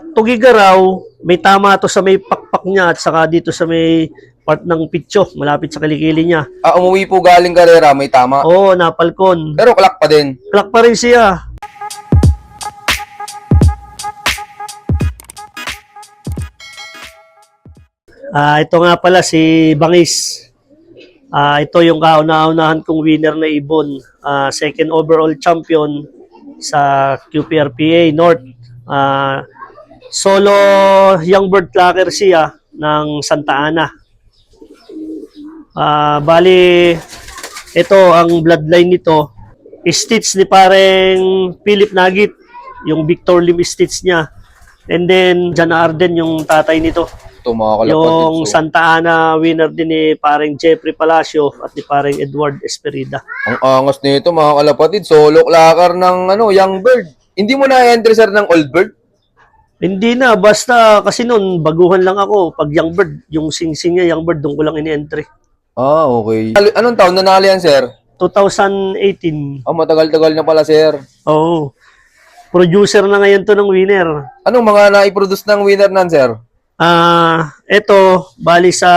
Tugigaraw, may tama to sa may pakpak niya at saka dito sa may part ng pitso, malapit sa kilikili niya. Umuwi po galing karera, may tama. Oo, napalkon. Pero clock pa din. Clock pa rin siya. Ito nga pala si Bangis. Ito yung kauna-unahan kong winner na ibon. Second overall champion sa QPRPA North. Solo young bird clacker siya ng Santa Ana. Bali, ito ang bloodline nito. Stitch ni pareng Philip Nagit, yung Victor Lim stitch niya. And then, John Arden yung tatay nito. Ito mga kalapatid. Yung Santa Ana winner din ni pareng Jeffrey Palacio at ni pareng Edward Esperida. Ang angas nito mga kalapatid. Solo clacker ng young bird. Hindi mo na-entry sir ng old bird? Hindi na, basta kasi noon baguhan lang ako. Pag young bird, yung sing-sing niya, young bird, doon ko lang ini-entry. Okay. Anong taon nanalo yan sir? 2018. Matagal-tagal na pala sir. Oo. Producer na ngayon to ng winner. Anong mga naiproduce ng winner nan sir? Ito, bali sa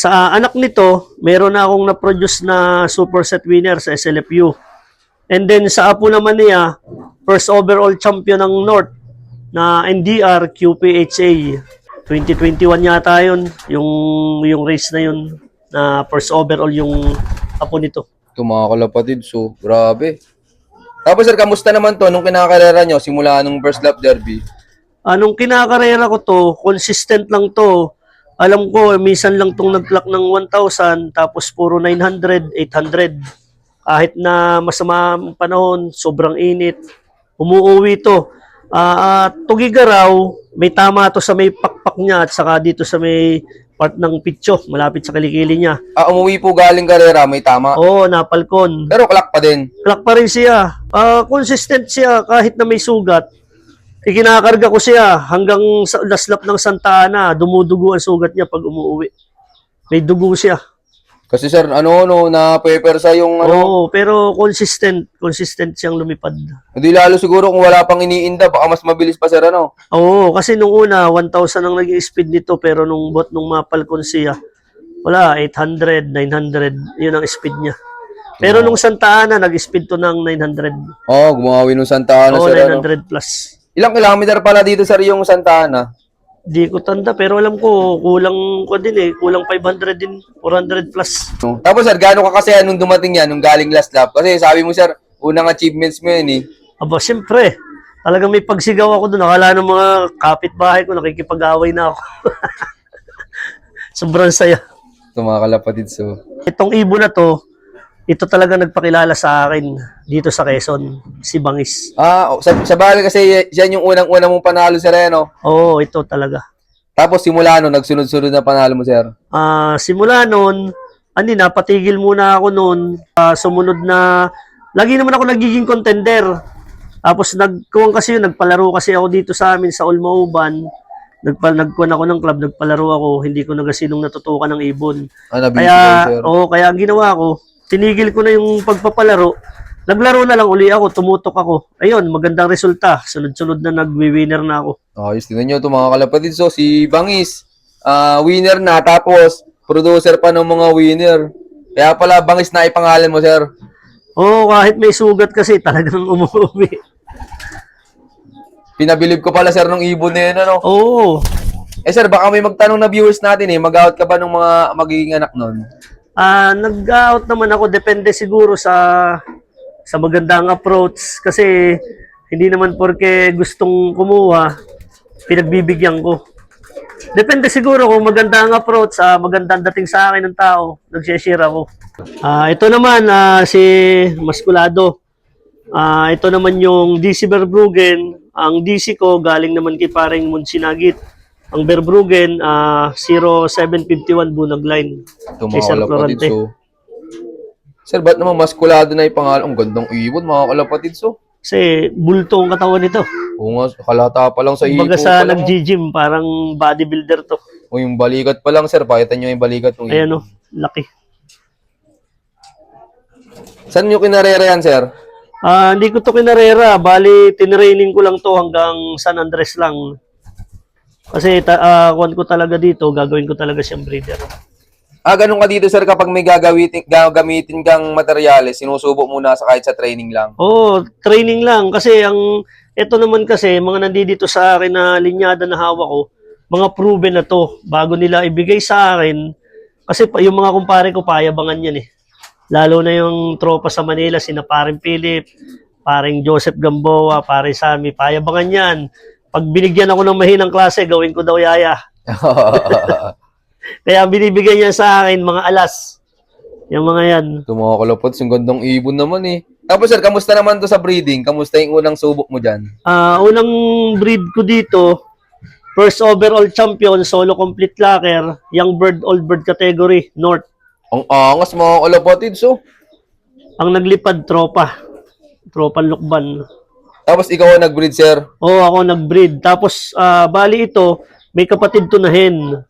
anak nito, meron na akong na-produce na superset winner sa SLFU. And then sa apo naman niya, first overall champion ng North na NDR QPHA. 2021 yata yun, yung race na yun, na first overall yung apo nito. Ito mga kalapatid, so grabe. Tapos sir, kamusta naman to nung kinakarera nyo simula nung first lap derby? Anong kinakarera ko to, consistent lang to. Alam ko, minsan lang tong nag-clock ng 1,000, tapos puro 900, 800. Kahit na masama ang panahon, sobrang init, umuuwi to. Tugigaraw, may tama to sa may pakpak niya at saka dito sa may part ng pitso, malapit sa kilikili niya. Umuwi po galing karera, may tama. Oo, napalkon. Pero clock pa din. Clock pa rin siya. Consistent siya kahit na may sugat. Ikinakarga ko siya hanggang sa last lap ng Santa Ana, dumudugo ang sugat niya pag umuwi. May dugo siya. Kasi sir, na-pepersa yung Oo, pero consistent siyang lumipad. Hindi lalo siguro kung wala pang iniinda, baka mas mabilis pa sir Oo, kasi nung una, 1,000 ang naging speed nito, pero nung mapalkon siya, wala, 800, 900, yun ang speed niya. Pero nung Santa Ana, nag-speed to ng 900. Gumawi nung Santa Ana Oo, sir. 900 plus. Ilang kilometer pala dito sir yung Santa Ana? Di ko tanda, pero alam ko, kulang 500 din, 400 plus. Tapos sir, gaano ka kasi nung dumating yan, nung galing last lap? Kasi sabi mo sir, unang achievements mo yun Aba, siyempre, talagang may pagsigaw ako doon. Akala ng mga kapitbahay ko, nakikipag-away na ako. Sobrang saya. Ito mga kalapatid, so. Itong ibon na to, ito talaga nagpakilala sa akin dito sa Quezon, si Bangis. Sa bagay kasi yan yung unang-unang mong panalo sir, Oo, ito talaga. Tapos simula nun, nagsunod-sunod na panalo mo sir? Simula nun, napatigil muna ako nun. Sumunod na, lagi naman ako nagiging contender. Tapos nagpalaro kasi ako dito sa amin sa Olmauban. Nagkuhan ako ng club, nagpalaro ako, hindi ko nagasinong natutukan ng ibon. Kaya ang ginawa ko, tinigil ko na yung pagpapalaro. Naglaro na lang uli ako, tumutok ako. Ayun, magandang resulta. Sunod-sunod na nag-winner na ako. Ayos, tingnan nyo ito mga kalapatid. So, si Bangis, winner na, tapos producer pa ng mga winner. Kaya pala, Bangis na ipangalan mo, sir. Oo, kahit may sugat kasi, talagang umuwi. Pinabilib ko pala, sir, nung ibon na yun, Oo. Sir, baka may magtanong na viewers natin, mag-out ka ba ng mga magiging anak nun? Nag-out naman ako, depende siguro sa magandang approach kasi hindi naman porke gustong kumuha, pinagbibigyan ko. Depende siguro kung maganda ang approach, magandang dating sa akin ng tao, nag-share ako. Ito naman si Maskulado. Ito naman yung DC Verbruggen. Ang DC ko galing naman kay pareng Munsinagit. Ang Verbruggen, 0751 Bunag Line. Ito mga kalapatid, so. Sir, ba't naman Maskulado na ipangalan? Ang gandang ibon, mga kalapatid, so. Kasi bulto ang katawan nito. Oo nga, kalata pa lang sa ipo. Kumbaga sa nag-gym, parang bodybuilder to. Yung balikat pa lang, sir. Pakita nyo yung balikat ng ibon. Ayan laki. Saan nyo kinarera yan, sir? Hindi ko to kinarera. Bali, tinraining ko lang to hanggang San Andres lang. Kasi kuwan ko talaga dito, gagawin ko talaga siyang breeder. Ganun ka dito, sir, kapag may gagamitin kang materyales, sinusubo muna sa kahit sa training lang. Oo, training lang. Kasi ito naman kasi, mga nandito sa akin na linyada na hawak ko, mga proven na to. Bago nila ibigay sa akin, kasi yung mga kumpare ko, payabangan yan eh. Lalo na yung tropa sa Manila, sina paring Philip, paring Joseph Gamboa, paring Sammy, payabangan yan. Pag binigyan ako ng mahinang klase, gawin ko daw yaya. Kaya binibigyan niya sa akin mga alas. Yung mga yan. Ito mga kalapods, yung gandang ibon naman eh. Tapos sir, kamusta naman to sa breeding? Kamusta yung unang subok mo dyan? Unang breed ko dito, first overall champion, solo complete locker, young bird, old bird category, North. Ang angas mga kalapods, oh. Ang naglipad, tropa. Tropa Lukban. Tapos ikaw ang nag-breed, sir. Oo, ako nag-breed. Tapos, bali ito, may kapatid to na hen.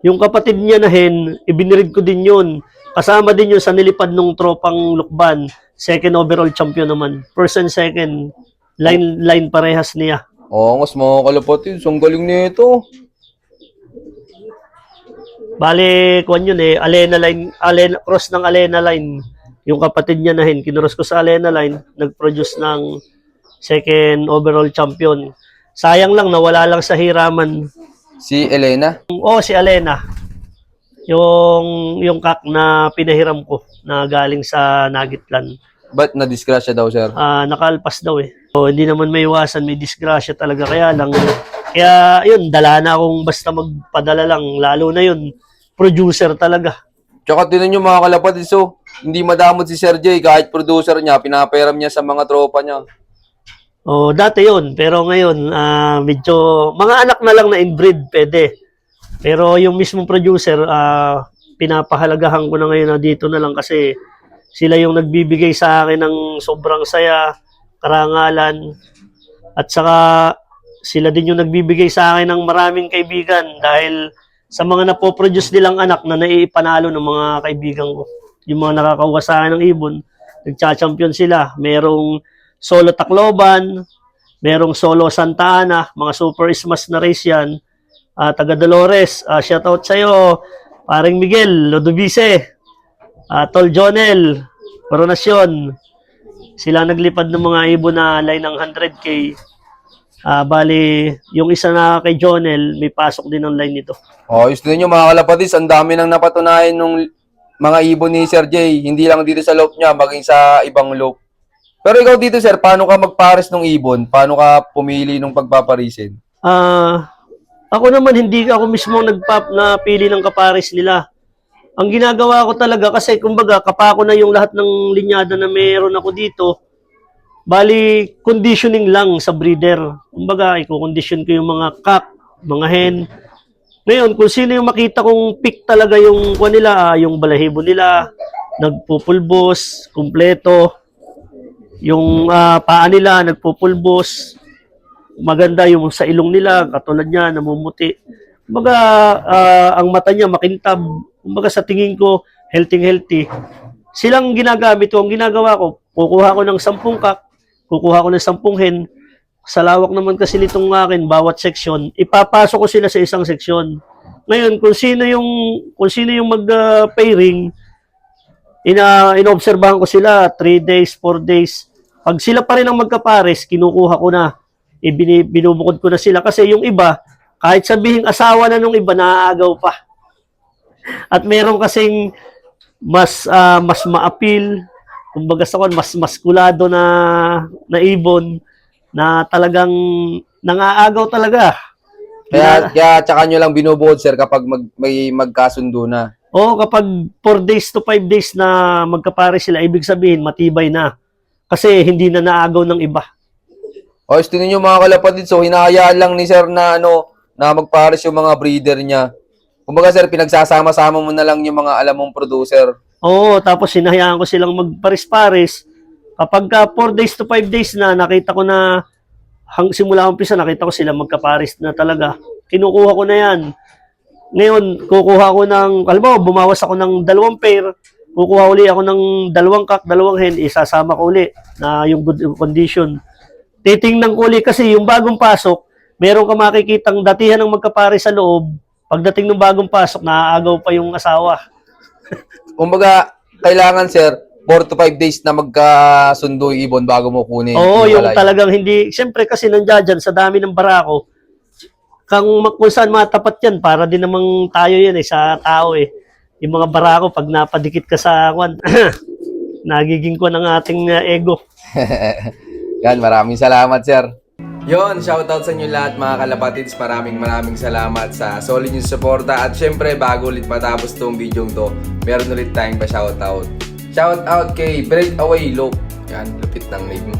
Yung kapatid niya na hen, ibinirid ko din yun. Kasama din yun sa nilipad nung tropang Lukban. Second overall champion naman. First and second, line parehas niya. Angas mga kalapods, ang galing nito. Bali, kuwan yun eh, cross ng Alena line. Yung kapatid niya na hen, kinuros ko sa Alena line, nag-produce ng second overall champion. Sayang lang, nawala lang sa hiraman. Si Elena. Si Alena. Yung kak na pinahiram ko na galing sa Nagitlan. Ba't na-disgrasya daw, sir? Nakalpas daw eh. Hindi naman may iwasan, may disgrasya talaga. Kaya yun, dala na akong basta magpadala lang. Lalo na yun, producer talaga. Tsaka tinan nyo mga kalapods, so, hindi madamot si Sir Jay. Kahit producer niya, pinapairam niya sa mga tropa niya. Dati yun. Pero ngayon, medyo, mga anak na lang na inbreed, pwede. Pero yung mismong producer, pinapahalagahan ko na ngayon na dito na lang kasi sila yung nagbibigay sa akin ng sobrang saya, karangalan, at saka sila din yung nagbibigay sa akin ng maraming kaibigan dahil sa mga napoproduce nilang anak na naipanalo ng mga kaibigan ko. Yung mga nakakawa sa akin ng ibon, nagcha-champion sila. Merong solo Tacloban, merong solo Santa Ana, mga super smash na race yan. Taga Dolores, shoutout sa'yo, paring Miguel, Lodovice, Tol Jonel, Coronasyon. Sila naglipad ng mga ibon na line ng 100K. Bali, yung isa na kay Jonel, may pasok din ng line nito. Gusto niyo mga kalapatis, ang dami nang napatunayan nung mga ibon ni Sir Jay. Hindi lang dito sa loop niya, maging sa ibang loop. Pero ikaw dito, sir, paano ka magpares ng ibon? Paano ka pumili ng pagpaparisin? Ako naman, hindi ako mismo napili ng kapares nila. Ang ginagawa ko talaga, kasi kumbaga, kapako na yung lahat ng linyada na meron ako dito. Bali, conditioning lang sa breeder. Kumbaga, i-condition ko yung mga kak, mga hen. Ngayon, kung sino yung makita kong pick talaga yung nila, yung balahibo nila, nagpupulbos, kumpleto. Yung paa nila, nagpupulbos. Maganda yung sa ilong nila, katulad niya, namumuti. Kumbaga, ang mata niya makintab. Kumbaga, sa tingin ko, healthy. Silang ginagamit ko. Ang ginagawa ko, kukuha ko ng 10 kak, kukuha ko ng 10 hen. Sa lawak naman kasi nitong akin, bawat section, ipapasok ko sila sa isang section. Ngayon, kung sino yung mag-pairing, inoobserbahan ko sila 3 days, 4 days. Pag sila pa rin ang magkapares, kinukuha ko na. Binubukod ko na sila. Kasi yung iba, kahit sabihin asawa na nung iba, naaagaw pa. At meron kasing mas ma-appeal, kumbaga sa mas maskulado na ibon na talagang nangaagaw talaga. Kaya tsaka nyo lang binubukod, sir, kapag may magkasundo na. Kapag 4 days to 5 days na magkapare sila, ibig sabihin matibay na. Kasi hindi na naagaw ng iba. Gusto niyo mga kalapatid, so hinahayaan lang ni sir na na magpares yung mga breeder niya. Kumbaga sir, pinagsasama-sama mo na lang yung mga alam mong producer. Tapos hinahayaan ko silang magpares-pares. Kapag 4 days to 5 days na, nakita ko na simula umpisa, nakita ko sila magkapares na talaga. Kinukuha ko na yan. Ngayon, kukuha ko ng, halimbawa, bumawas ako ng 2 pair, kukuha uli ako ng 2 cock, 2 hen, isasama ko uli na yung good condition. Titingnan ko uli kasi yung bagong pasok, meron ka makikitang datihan ng magkapare sa loob. Pagdating ng bagong pasok, naaagaw pa yung asawa. Kumbaga, kailangan sir, 4 to 5 days na magkasundo yung ibon bago mo kunin. Oo, yung alay. talagang hindi, siyempre kasi nandiyan dyan, sa dami ng barako, kung saan matapat yan, para din namang tayo yan sa tao Yung mga barako, pag napadikit ka sa kwan, nagiging ko ng ating ego. Yan, maraming salamat sir. Yon, shoutout sa inyo lahat mga kalapatids. Maraming salamat sa solid yung suporta. At syempre, bago ulit matapos tong video to, meron ulit tayong pa-shoutout. Shoutout kay Breakaway Lope. Yan, lupit ng name.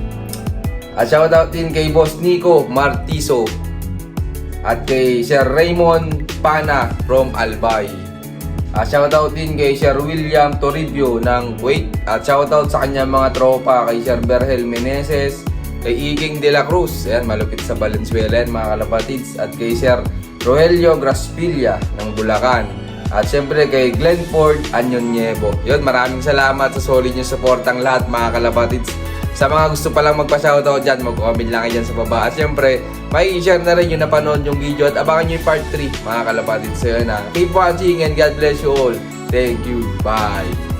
At shoutout din kay Boss Nico Martiso. At kay Sir Raymond Pana from Albay. At shoutout din kay Sir William Toribio ng Kuwait. At shoutout sa kanyang mga tropa kay Sir Berhel Meneses, kay Iging De La Cruz, ayan, malupit sa Valenzuela yan, mga kalapatids. At kay Sir Rogelio Graspilla ng Bulacan. At syempre kay Glenford Anyonyebo. Yun, maraming salamat sa solid yung supportang lahat mga kalapatids. Sa mga gusto palang magpa-shoutout dyan, mag-comment lang kayo dyan sa baba. At syempre, may i-share na rin yung napanood yung video at abangan nyo yung part 3 mga kalapatids. So yun na, keep watching and God bless you all. Thank you. Bye.